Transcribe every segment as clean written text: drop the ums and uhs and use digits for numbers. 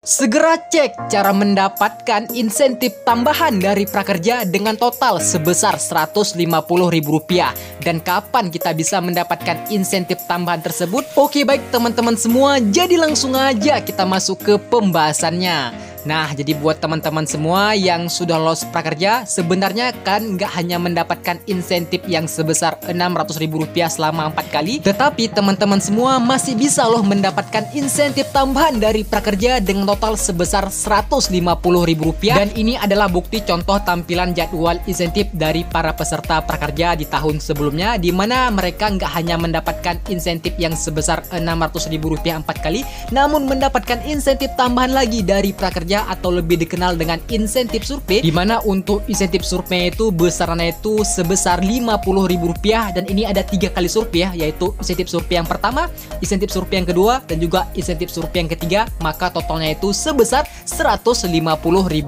Segera cek cara mendapatkan insentif tambahan dari prakerja dengan total sebesar Rp150.000 dan kapan kita bisa mendapatkan insentif tambahan tersebut. Oke, baik teman-teman semua, jadi langsung aja kita masuk ke pembahasannya. Nah, jadi buat teman-teman semua yang sudah lolos prakerja, sebenarnya kan nggak hanya mendapatkan insentif yang sebesar Rp600.000 selama 4 kali, tetapi teman-teman semua masih bisa loh mendapatkan insentif tambahan dari prakerja dengan total sebesar Rp150.000. Dan ini adalah bukti contoh tampilan jadwal insentif dari para peserta prakerja di tahun sebelumnya, di mana mereka nggak hanya mendapatkan insentif yang sebesar Rp600.000 4 kali, namun mendapatkan insentif tambahan lagi dari prakerja atau lebih dikenal dengan insentif survei, di mana untuk insentif survei itu besarannya itu sebesar Rp50.000 dan ini ada 3 kali survei ya, yaitu insentif survei yang pertama, insentif survei yang kedua, dan juga insentif survei yang ketiga, maka totalnya itu sebesar Rp150.000.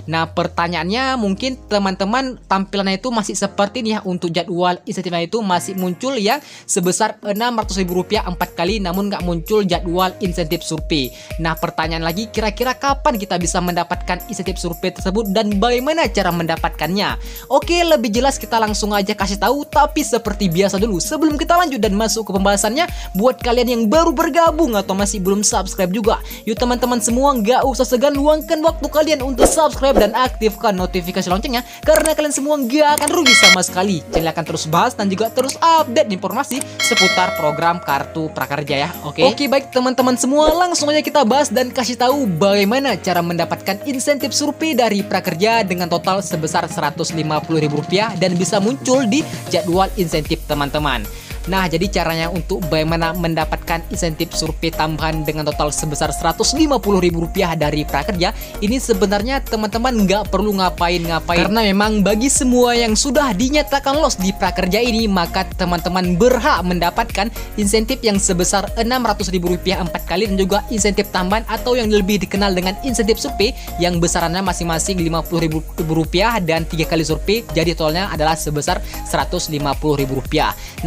Nah, pertanyaannya mungkin teman-teman tampilannya itu masih seperti ini ya, untuk jadwal insentifnya itu masih muncul yang sebesar Rp600.000 4 kali, namun nggak muncul jadwal insentif survei. Nah, pertanyaan lagi, kira-kira kapan kita bisa mendapatkan insentif survei tersebut dan bagaimana cara mendapatkannya? Oke, lebih jelas kita langsung aja kasih tahu, tapi seperti biasa dulu sebelum kita lanjut dan masuk ke pembahasannya, buat kalian yang baru bergabung atau masih belum subscribe juga, yuk teman-teman semua nggak usah segan, luangkan waktu kalian untuk subscribe dan aktifkan notifikasi loncengnya, karena kalian semua nggak akan rugi sama sekali. Channel akan terus bahas dan juga terus update informasi seputar program kartu prakerja ya. Oke, baik teman-teman semua, langsung aja kita bahas dan kasih tahu bagaimana cara mendapatkan insentif survei dari prakerja dengan total sebesar Rp150.000 dan bisa muncul di jadwal insentif teman-teman. Nah, jadi caranya untuk bagaimana mendapatkan insentif survei tambahan dengan total sebesar Rp150.000 dari prakerja, ini sebenarnya teman-teman nggak perlu ngapain-ngapain, karena memang bagi semua yang sudah dinyatakan lolos di prakerja ini, maka teman-teman berhak mendapatkan insentif yang sebesar Rp600.000 4 kali dan juga insentif tambahan atau yang lebih dikenal dengan insentif survei yang besarannya masing-masing Rp50.000 dan 3 kali survei, jadi totalnya adalah sebesar Rp150.000.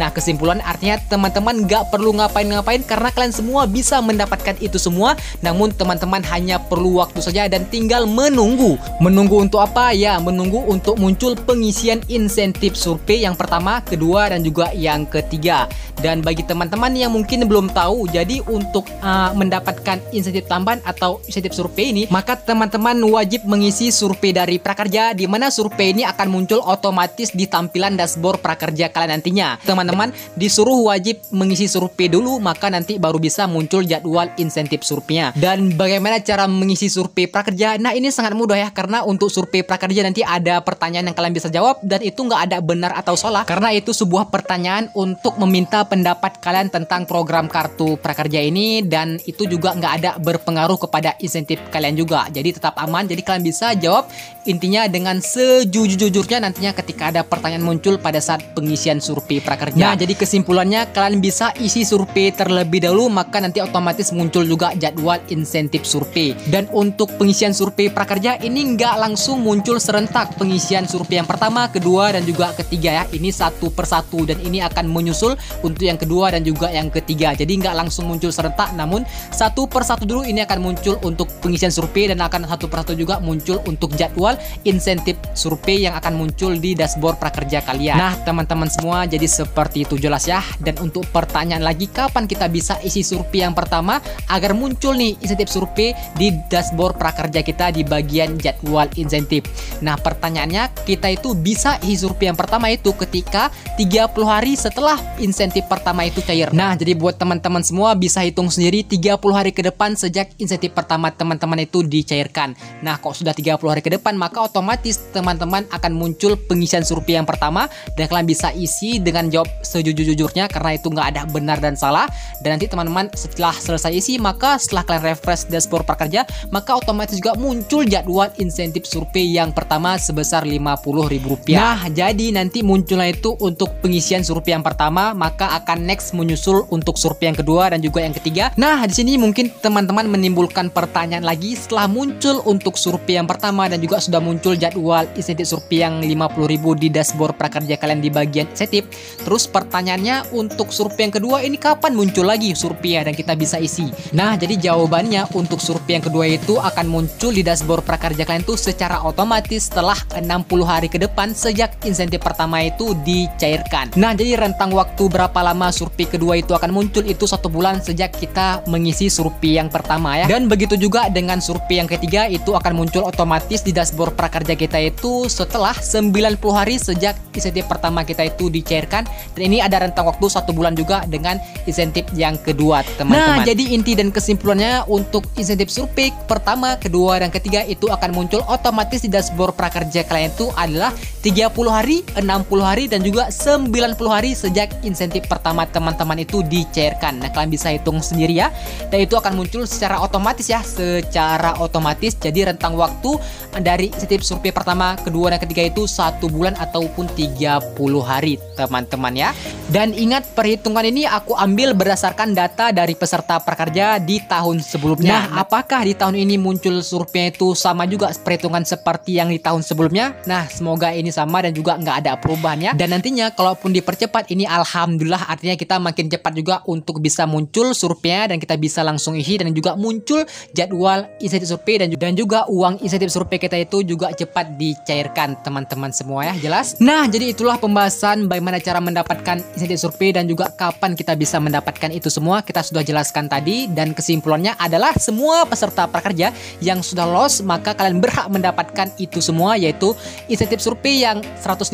Nah, kesimpulan artinya teman-teman nggak perlu ngapain-ngapain karena kalian semua bisa mendapatkan itu semua, namun teman-teman hanya perlu waktu saja dan tinggal menunggu. Menunggu untuk apa? Ya, menunggu untuk muncul pengisian insentif survei yang pertama, kedua, dan juga yang ketiga. Dan bagi teman-teman yang mungkin belum tahu, jadi untuk mendapatkan insentif tambahan atau insentif survei ini, maka teman-teman wajib mengisi survei dari prakerja, di mana survei ini akan muncul otomatis di tampilan dashboard prakerja kalian nantinya. Teman-teman disuruh wajib mengisi survei dulu, maka nanti baru bisa muncul jadwal insentif surveinya. Dan bagaimana cara mengisi survei prakerja? Nah, ini sangat mudah ya, karena untuk survei prakerja nanti ada pertanyaan yang kalian bisa jawab, dan itu nggak ada benar atau salah, karena itu sebuah pertanyaan untuk meminta pendapat kalian tentang program kartu prakerja ini, dan itu juga nggak ada berpengaruh kepada insentif kalian juga. Jadi tetap aman, jadi kalian bisa jawab intinya dengan sejujur-jujurnya nantinya ketika ada pertanyaan muncul pada saat pengisian survei prakerja. Nah, jadi kesimpulannya kalian bisa isi survei terlebih dahulu, maka nanti otomatis muncul juga jadwal insentif survei. Dan untuk pengisian survei prakerja ini nggak langsung muncul serentak pengisian survei yang pertama, kedua, dan juga ketiga ya. Ini satu persatu dan ini akan menyusul untuk yang kedua dan juga yang ketiga. Jadi nggak langsung muncul serentak, namun satu persatu dulu ini akan muncul untuk pengisian survei dan akan satu persatu juga muncul untuk jadwal insentif survei yang akan muncul di dashboard prakerja kalian. Nah, teman-teman semua, jadi seperti itu jelas ya. Dan untuk pertanyaan lagi, kapan kita bisa isi survei yang pertama agar muncul nih insentif survei di dashboard prakerja kita di bagian jadwal insentif? Nah, pertanyaannya, kita itu bisa isi survei yang pertama itu ketika 30 hari setelah insentif pertama itu cair. Nah, jadi buat teman-teman semua bisa hitung sendiri 30 hari ke depan sejak insentif pertama teman-teman itu dicairkan. Nah, kok sudah 30 hari ke depan, maka otomatis teman-teman akan muncul pengisian survei yang pertama dan kalian bisa isi dengan jawab sejujur-jujurnya, karena itu nggak ada benar dan salah. Dan nanti teman-teman setelah selesai isi, maka setelah kalian refresh dashboard prakerja, maka otomatis juga muncul jadwal insentif survei yang pertama sebesar Rp50.000. Nah, jadi nanti munculnya itu untuk pengisian survei yang pertama, maka akan next menyusul untuk survei yang kedua dan juga yang ketiga. Nah, di sini mungkin teman-teman menimbulkan pertanyaan lagi, setelah muncul untuk survei yang pertama dan juga sudah sudah muncul jadwal insentif survei yang 50.000 di dashboard prakerja kalian di bagian insentif. Terus pertanyaannya untuk survei yang kedua ini kapan muncul lagi survei dan kita bisa isi. Nah, jadi jawabannya untuk survei yang kedua itu akan muncul di dashboard prakerja kalian tuh secara otomatis setelah 60 hari ke depan sejak insentif pertama itu dicairkan. Nah, jadi rentang waktu berapa lama survei kedua itu akan muncul itu 1 bulan sejak kita mengisi survei yang pertama ya. Dan begitu juga dengan survei yang ketiga itu akan muncul otomatis di dashboard prakerja kita itu setelah 90 hari sejak insentif pertama kita itu dicairkan. Dan ini ada rentang waktu 1 bulan juga dengan insentif yang kedua, teman-teman. Nah, jadi inti dan kesimpulannya untuk insentif survei pertama, kedua, dan ketiga itu akan muncul otomatis di dashboard prakerja kalian itu adalah 30 hari, 60 hari, dan juga 90 hari sejak insentif pertama teman-teman itu dicairkan. Nah, kalian bisa hitung sendiri ya. Dan itu akan muncul secara otomatis ya, secara otomatis. Jadi rentang waktu dari insentif survei pertama, kedua, dan ketiga itu 1 bulan ataupun 30 hari, teman-teman ya. Dan ingat, perhitungan ini aku ambil berdasarkan data dari peserta prakerja di tahun sebelumnya. Nah, apakah di tahun ini muncul survei itu sama juga perhitungan seperti yang di tahun sebelumnya? Nah, semoga ini sama dan juga nggak ada perubahan ya. Dan nantinya kalaupun dipercepat ini alhamdulillah, artinya kita makin cepat juga untuk bisa muncul surveinya dan kita bisa langsung isi dan juga muncul jadwal insentif survei dan juga uang insentif survei kita itu juga cepat dicairkan, teman-teman semua ya. Jelas? Nah, jadi itulah pembahasan bagaimana cara mendapatkan insentif survei dan juga kapan kita bisa mendapatkan itu semua. Kita sudah jelaskan tadi dan kesimpulannya adalah semua peserta prakerja yang sudah lolos maka kalian berhak mendapatkan itu semua, yaitu insentif survei yang 150.000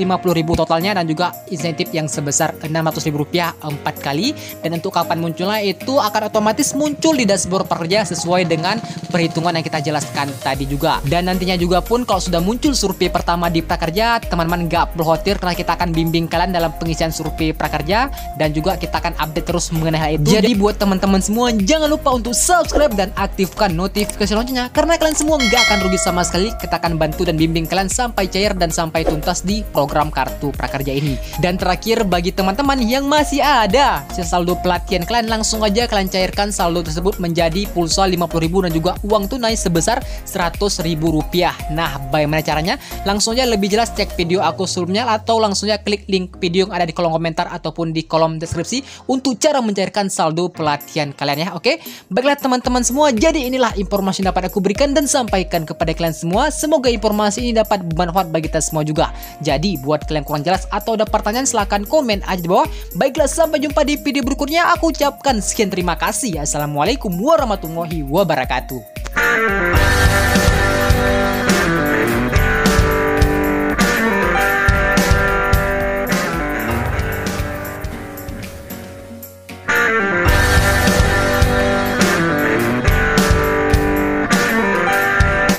totalnya dan juga insentif yang sebesar 600.000 rupiah 4 kali. Dan untuk kapan munculnya itu akan otomatis muncul di dashboard prakerja sesuai dengan perhitungan yang kita jelaskan tadi juga. Dan nantinya juga pun kalau sudah muncul survei pertama di prakerja, teman-teman gak perlu khawatir karena kita akan bimbing kalian dalam pengisian survei prakerja dan juga kita akan update terus mengenai hal itu. Jadi buat teman-teman semua jangan lupa untuk subscribe dan aktifkan notifikasi loncengnya karena kalian semua nggak akan rugi sama sekali. Kita akan bantu dan bimbing kalian sampai cair dan sampai tuntas di program kartu prakerja ini. Dan terakhir, bagi teman-teman yang masih ada saldo pelatihan kalian, langsung aja kalian cairkan saldo tersebut menjadi pulsa 50.000 dan juga uang tunai sebesar 100.000 rupiah. Nah, bagaimana caranya? Langsung aja lebih jelas cek video aku sebelumnya atau langsung aja klik link video yang ada di kolom komentar ataupun di kolom deskripsi untuk cara mencairkan saldo pelatihan kalian ya. Oke, baiklah teman-teman semua, jadi inilah informasi yang dapat aku berikan dan sampaikan kepada kalian semua. Semoga informasi ini dapat bermanfaat bagi kita semua juga. Jadi buat kalian kurang jelas atau ada pertanyaan silahkan komen aja di bawah. Baiklah, sampai jumpa di video berikutnya. Aku ucapkan sekian terima kasih. Assalamualaikum warahmatullahi wabarakatuh.